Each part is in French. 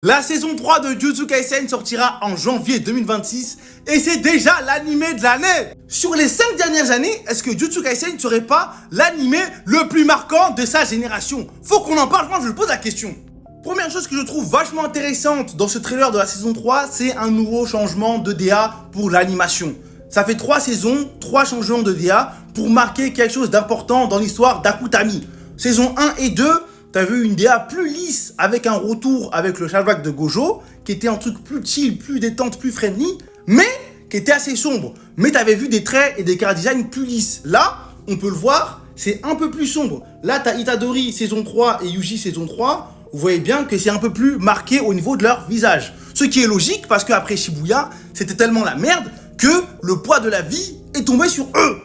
La saison 3 de Jujutsu Kaisen sortira en janvier 2026 et c'est déjà l'animé de l'année. Sur les 5 dernières années, est-ce que Jujutsu Kaisen ne serait pas l'animé le plus marquant de sa génération? Faut qu'on en parle, moi je pose la question. Première chose que je trouve vachement intéressante dans ce trailer de la saison 3, c'est un nouveau changement de DA pour l'animation. Ça fait 3 saisons, 3 changements de DA pour marquer quelque chose d'important dans l'histoire d'Akutami. Saison 1 et 2, t'as vu une DA plus lisse avec un retour avec le flashback de Gojo, qui était un truc plus chill, plus détente, plus friendly, mais qui était assez sombre. Mais t'avais vu des traits et des chara design plus lisses. Là, on peut le voir, c'est un peu plus sombre. Là, t'as Itadori saison 3 et Yuji saison 3. Vous voyez bien que c'est un peu plus marqué au niveau de leur visage. Ce qui est logique parce qu'après Shibuya, c'était tellement la merde que le poids de la vie est tombé sur eux.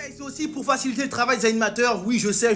Et c'est aussi pour faciliter le travail des animateurs, oui je sais,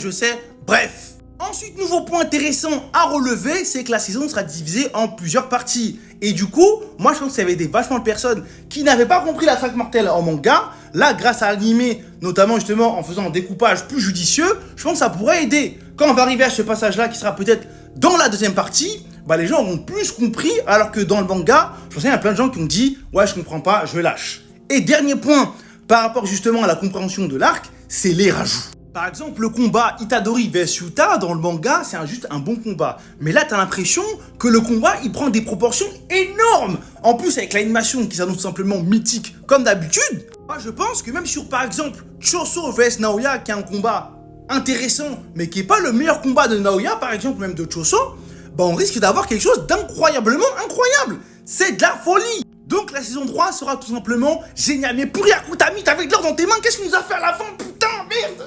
bref. Ensuite, nouveau point intéressant à relever, c'est que la saison sera divisée en plusieurs parties. Et du coup, moi je pense qu'il y avait des vachement de personnes qui n'avaient pas compris la traque mortelle en manga. Là, grâce à l'animé, notamment justement en faisant un découpage plus judicieux, je pense que ça pourrait aider. Quand on va arriver à ce passage-là, qui sera peut-être dans la deuxième partie, bah les gens auront plus compris, alors que dans le manga, je pense qu'il y a plein de gens qui ont dit « Ouais, je comprends pas, je lâche ». Et dernier point, par rapport justement à la compréhension de l'arc, c'est les rajouts. Par exemple, le combat Itadori vs Yuta dans le manga, c'est juste un bon combat. Mais là, t'as l'impression que le combat, il prend des proportions énormes. En plus, avec l'animation qui s'annonce simplement mythique, comme d'habitude, moi je pense que même sur, par exemple, Choso vs Naoya, qui est un combat intéressant, mais qui n'est pas le meilleur combat de Naoya, par exemple, même de Choso, bah on risque d'avoir quelque chose d'incroyablement incroyable. C'est de la folie. Donc la saison 3 sera tout simplement géniale. Mais pour Akutami, t'avais de l'or dans tes mains, qu'est-ce qu'il nous a fait à la fin, putain, merde.